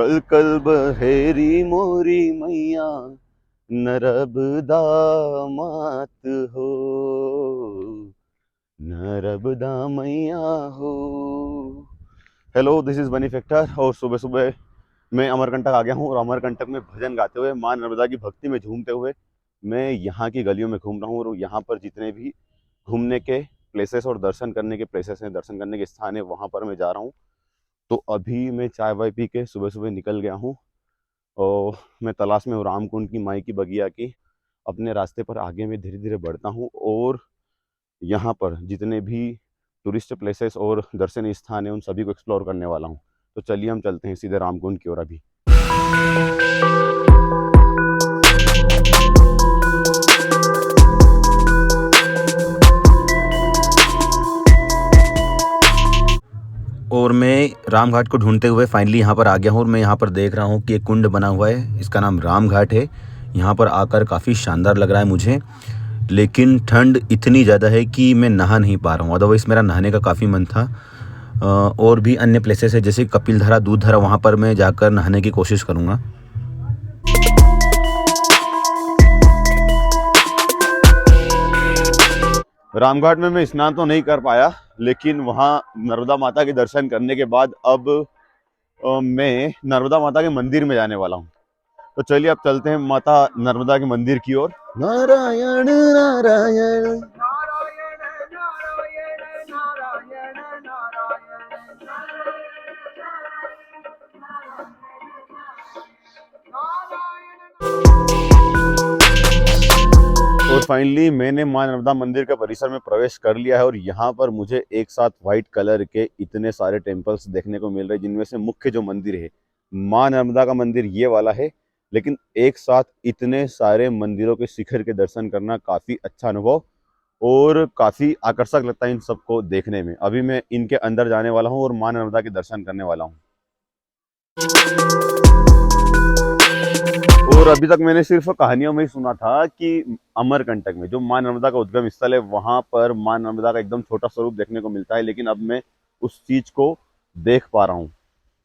कल कल बहेरी मोरी मैया नरबदा मात हो, नरबदा मैया हो। हेलो, दिस इज बनी फैक्टर और सुबह सुबह मैं अमरकंटक आ गया हूँ और अमरकंटक में भजन गाते हुए माँ नर्मदा की भक्ति में झूमते हुए मैं यहाँ की गलियों में घूम रहा हूँ और यहाँ पर जितने भी घूमने के प्लेसेस और दर्शन करने के प्लेसेस हैं, दर्शन करने के स्थान है, वहाँ पर मैं जा रहा हूँ। तो अभी मैं चाय वाय पी के सुबह सुबह निकल गया हूँ और मैं तलाश में हूँ रामकुंड की, माई की बगिया की। अपने रास्ते पर आगे मैं धीरे धीरे बढ़ता हूँ और यहाँ पर जितने भी टूरिस्ट प्लेसेस और दर्शनीय स्थान है उन सभी को एक्सप्लोर करने वाला हूँ। तो चलिए हम चलते हैं सीधे रामकुंड की ओर अभी। और मैं राम घाट को ढूंढते हुए फाइनली यहाँ पर आ गया हूँ और मैं यहाँ पर देख रहा हूँ कि एक कुंड बना हुआ है, इसका नाम राम घाट है। यहाँ पर आकर काफ़ी शानदार लग रहा है मुझे, लेकिन ठंड इतनी ज़्यादा है कि मैं नहा नहीं पा रहा हूँ। अदरवाइज़ मेरा नहाने का काफ़ी मन था। और भी अन्य प्लेसेस है जैसे कपिलधारा, दूधधारा, वहाँ पर मैं जाकर नहाने की कोशिश करूँगा। रामघाट में मैं स्नान तो नहीं कर पाया, लेकिन वहाँ नर्मदा माता के दर्शन करने के बाद अब मैं नर्मदा माता के मंदिर में जाने वाला हूँ। तो चलिए अब चलते हैं माता नर्मदा के मंदिर की ओर। नारायण नारायण और फाइनली मैंने मां नर्मदा मंदिर के परिसर में प्रवेश कर लिया है और यहाँ पर मुझे एक साथ व्हाइट कलर के इतने सारे टेम्पल्स देखने को मिल रहे हैं, जिनमें से मुख्य जो मंदिर है मां नर्मदा का मंदिर ये वाला है। लेकिन एक साथ इतने सारे मंदिरों के शिखर के दर्शन करना काफ़ी अच्छा अनुभव और काफ़ी आकर्षक लगता है इन सबको देखने में। अभी मैं इनके अंदर जाने वाला हूँ और मां नर्मदा के दर्शन करने वाला हूँ। और अभी तक मैंने सिर्फ कहानियों में ही सुना था कि अमरकंटक में जो मां नर्मदा का उद्गम स्थल है वहां पर मां नर्मदा का एकदम छोटा स्वरूप देखने को मिलता है, लेकिन अब मैं उस चीज को देख पा रहा हूँ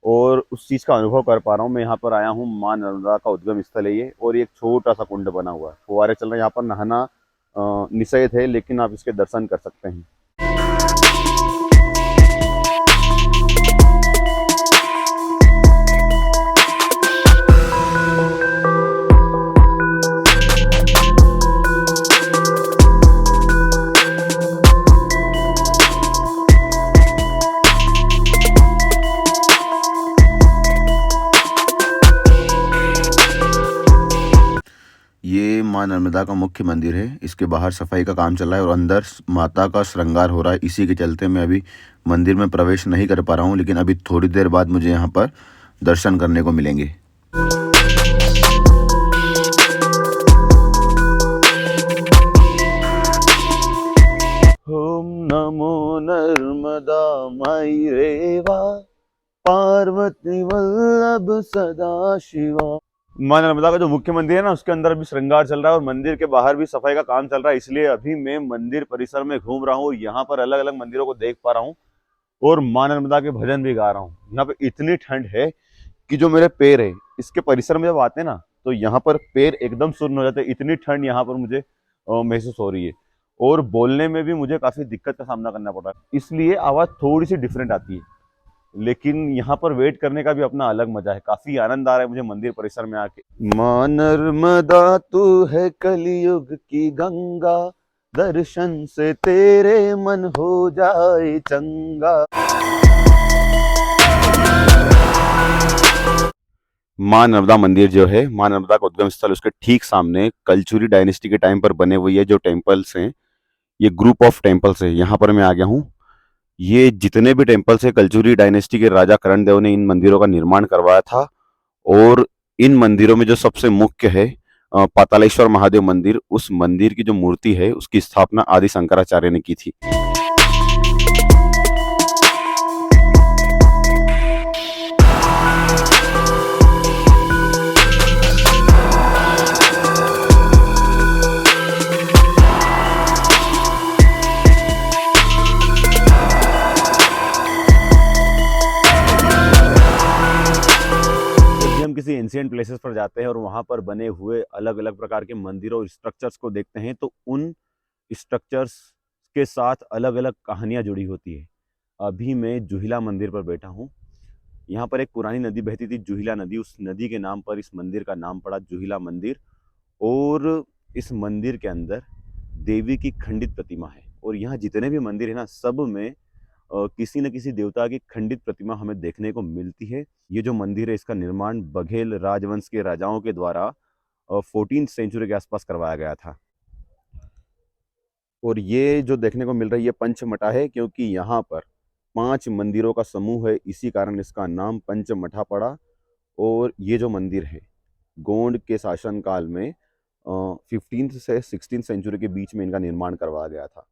और उस चीज का अनुभव कर पा रहा हूँ। मैं यहाँ पर आया हूँ, मां नर्मदा का उद्गम स्थल है ये, और ये एक छोटा सा कुंड बना हुआ है, फुहारे चल रहे हैं। यहाँ पर नहाना निषेध है, लेकिन आप इसके दर्शन कर सकते हैं। ये मां नर्मदा का मुख्य मंदिर है। इसके बाहर सफाई का काम चल रहा है और अंदर माता का श्रृंगार हो रहा है। इसी के चलते मैं अभी मंदिर में प्रवेश नहीं कर पा रहा हूँ, लेकिन अभी थोड़ी देर बाद मुझे यहाँ पर दर्शन करने को मिलेंगे। ओम नमो नर्मदा माई रेवा, पार्वती वल्लभ सदा शिवा। मां नर्मदा का जो मुख्य मंदिर है ना, उसके अंदर अभी श्रृंगार चल रहा है और मंदिर के बाहर भी सफाई का काम चल रहा है। इसलिए अभी मैं मंदिर परिसर में घूम रहा हूँ और यहाँ पर अलग अलग मंदिरों को देख पा रहा हूँ और मां नर्मदा के भजन भी गा रहा हूँ। यहाँ पे इतनी ठंड है कि जो मेरे पैर है इसके परिसर में जब आते हैं ना, तो यहाँ पर पैर एकदम सुन्न हो जाते हैं। इतनी ठंड यहाँ पर मुझे महसूस हो रही है और बोलने में भी मुझे काफी दिक्कत का सामना करना पड़ रहा है, इसलिए आवाज थोड़ी सी डिफरेंट आती है। लेकिन यहाँ पर वेट करने का भी अपना अलग मजा है। काफी आनंद आ रहा है मुझे मंदिर परिसर में आके। मां नर्मदा तू है कलयुग की गंगा, दर्शन से तेरे मन हो जाए चंगा। मां नर्मदा मंदिर जो है, मां नर्मदा का उद्गम स्थल, उसके ठीक सामने कलचुरी डायनेस्टी के टाइम पर बने हुए ये जो टेम्पल्स हैं, ये ग्रुप ऑफ टेम्पल्स है। यहाँ पर मैं आ गया हूँ। ये जितने भी टेम्पल्स है, कलचुरी डायनेस्टी के राजा करण देव ने इन मंदिरों का निर्माण करवाया था। और इन मंदिरों में जो सबसे मुख्य है पातालेश्वर महादेव मंदिर, उस मंदिर की जो मूर्ति है उसकी स्थापना आदि शंकराचार्य ने की थी। किसी एंशिएंट प्लेसेस पर जाते हैं और वहाँ पर बने हुए अलग अलग प्रकार के मंदिरों और स्ट्रक्चर्स को देखते हैं तो उन स्ट्रक्चर्स के साथ अलग अलग कहानियाँ जुड़ी होती है। अभी मैं जुहिला मंदिर पर बैठा हूँ। यहाँ पर एक पुरानी नदी बहती थी, जुहिला नदी। उस नदी के नाम पर इस मंदिर का नाम पड़ा जुहिला मंदिर। और इस मंदिर के अंदर देवी की खंडित प्रतिमा है। और यहाँ जितने भी मंदिर है ना, सब में किसी न किसी देवता की खंडित प्रतिमा हमें देखने को मिलती है। ये जो मंदिर है, इसका निर्माण बघेल राजवंश के राजाओं के द्वारा 14th सेंचुरी के आसपास करवाया गया था। और ये जो देखने को मिल रही है पंचमठा है, क्योंकि यहाँ पर 5 मंदिरों का समूह है, इसी कारण इसका नाम पंचमठा पड़ा। और ये जो मंदिर है, गोंड के शासनकाल में 15th से 16th सेंचुरी के बीच में इनका निर्माण करवाया गया था।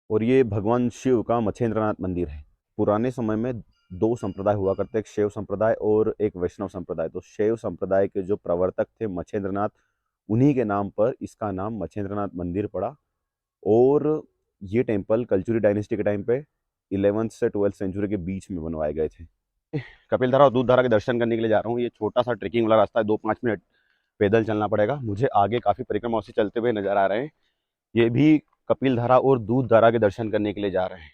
और ये भगवान शिव का मच्छेंद्रनाथ मंदिर है। पुराने समय में 2 संप्रदाय हुआ करते, एक शैव संप्रदाय और एक वैष्णव संप्रदाय। तो शैव संप्रदाय के जो प्रवर्तक थे मच्छेंद्रनाथ, उन्हीं के नाम पर इसका नाम मच्छेंद्रनाथ मंदिर पड़ा। और ये टेम्पल कलचुरी डायनेस्टी के टाइम पे 11th से 12th सेंचुरी के बीच में बनवाए गए थे। कपिलधारा और दूधधारा के दर्शन करने के लिए जा रहा हूँ। ये छोटा सा ट्रेकिंग वाला रास्ता है, 2-5 मिनट पैदल चलना पड़ेगा। मुझे आगे काफ़ी परिक्रमा से चलते हुए नजर आ रहे हैं। ये भी कपिलधारा और दूधधारा के दर्शन करने के लिए जा रहे हैं।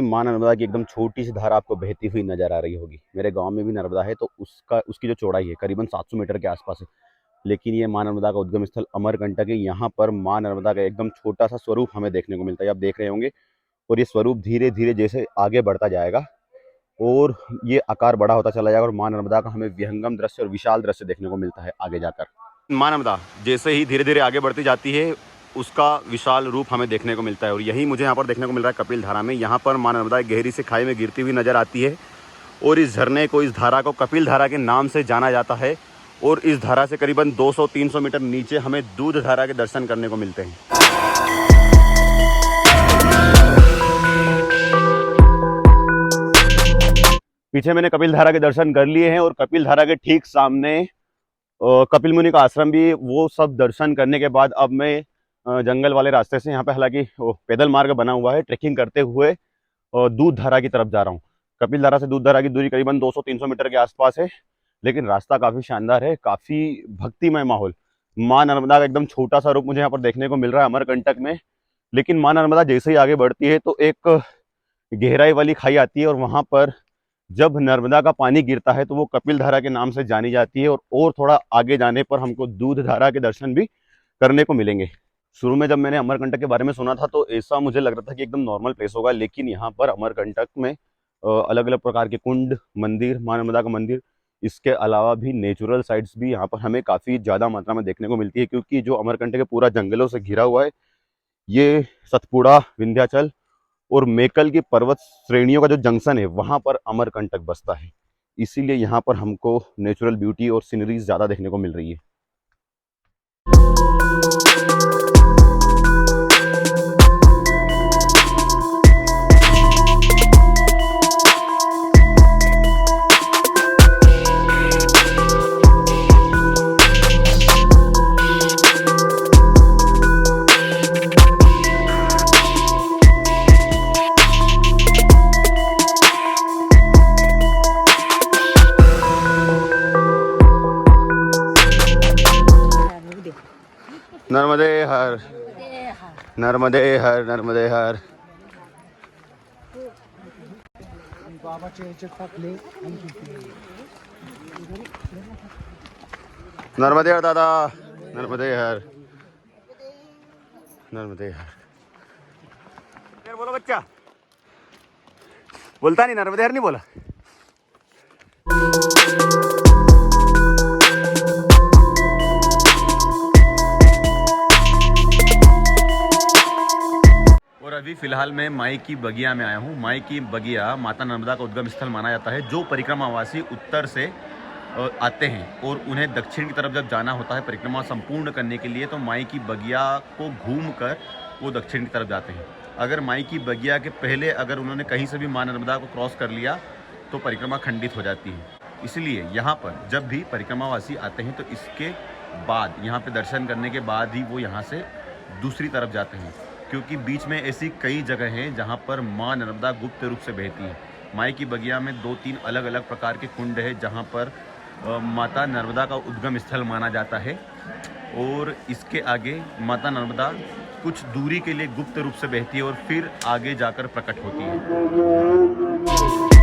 मां नर्मदा की एकदम छोटी सी धारा आपको बहती हुई नजर आ रही होगी। मेरे गांव में भी नर्मदा है, तो उसकी जो चौड़ाई है करीबन 700 मीटर के आसपास है। लेकिन ये मां नर्मदा का उद्गम स्थल अमरकंटक है। यहाँ पर मां नर्मदा का एकदम छोटा सा स्वरूप हमें देखने को मिलता है, आप देख रहे होंगे। और ये स्वरूप धीरे धीरे जैसे आगे बढ़ता जाएगा और ये आकार बड़ा होता चला जाएगा और मां नर्मदा का हमें विहंगम दृश्य और विशाल दृश्य देखने को मिलता है आगे जाकर। मां नर्मदा जैसे ही धीरे धीरे आगे बढ़ती जाती है, उसका विशाल रूप हमें देखने को मिलता है। और यही मुझे यहाँ पर देखने को मिल रहा है कपिल धारा में। यहाँ पर मां नर्मदा एक गहरी सी खाई में गिरती हुई नजर आती है। और इस झरने को, इस धारा को कपिल धारा के नाम से जाना जाता है। और इस धारा से करीबन 200-300 मीटर नीचे हमें दूध धारा के दर्शन करने को मिलते हैं। पीछे मैंने कपिल धारा के दर्शन कर लिए हैं और कपिल धारा के ठीक सामने कपिल मुनि का आश्रम भी। वो सब दर्शन करने के बाद अब मैं जंगल वाले रास्ते से, यहाँ पे हालांकि पैदल मार्ग बना हुआ है, ट्रेकिंग करते हुए दूध धारा की तरफ जा रहा हूँ। कपिल धारा से दूध धारा की दूरी करीबन 200-300 मीटर के आसपास है। लेकिन रास्ता काफ़ी शानदार है, काफ़ी भक्तिमय माहौल। माँ नर्मदा का एकदम छोटा सा रूप मुझे यहाँ पर देखने को मिल रहा है अमरकंटक में। लेकिन माँ नर्मदा जैसे ही आगे बढ़ती है तो एक गहराई वाली खाई आती है और वहाँ पर जब नर्मदा का पानी गिरता है तो वो कपिल धारा के नाम से जानी जाती है। और थोड़ा आगे जाने पर हमको दूध धारा के दर्शन भी करने को मिलेंगे। शुरू में जब मैंने अमरकंटक के बारे में सुना था तो ऐसा मुझे लग रहा था कि एकदम नॉर्मल प्लेस होगा। लेकिन यहाँ पर अमरकंटक में अलग अलग प्रकार के कुंड, मंदिर, माँ नर्मदा का मंदिर, इसके अलावा भी नेचुरल साइट्स भी यहाँ पर हमें काफ़ी ज़्यादा मात्रा में देखने को मिलती है। क्योंकि जो अमरकंटक पूरा जंगलों से घिरा हुआ है, ये सतपुड़ा, विंध्याचल और मेकल की पर्वत श्रेणियों का जो जंक्शन है, वहाँ पर अमरकंटक बसता है। इसीलिए यहाँ पर हमको नेचुरल ब्यूटी और सीनरीज ज़्यादा देखने को मिल रही है। नर्मदे हर, नर्मदे हर, नर्मदे हर। नर्मदे हर दादा, नर्मदे हर, नर्मदे हर। बोलो बच्चा, बोलता नहीं, नर्मदे हर नहीं बोला। और अभी फिलहाल मैं माई की बगिया में आया हूँ। माई की बगिया माता नर्मदा का उद्गम स्थल माना जाता है। जो परिक्रमावासी उत्तर से आते हैं और उन्हें दक्षिण की तरफ जब जाना होता है परिक्रमा संपूर्ण करने के लिए, तो माई की बगिया को घूमकर वो दक्षिण की तरफ जाते हैं। अगर माई की बगिया के पहले अगर उन्होंने कहीं से भी माँ नर्मदा को क्रॉस कर लिया तो परिक्रमा खंडित हो जाती है। इसलिए यहाँ पर जब भी परिक्रमावासी आते हैं तो इसके बाद, यहाँ पे दर्शन करने के बाद ही वो यहाँ से दूसरी तरफ जाते हैं, क्योंकि बीच में ऐसी कई जगह हैं जहाँ पर माँ नर्मदा गुप्त रूप से बहती है। माई की बगिया में 2-3 अलग-अलग प्रकार के कुंड है जहाँ पर माता नर्मदा का उद्गम स्थल माना जाता है, और इसके आगे माता नर्मदा कुछ दूरी के लिए गुप्त रूप से बहती है और फिर आगे जाकर प्रकट होती है।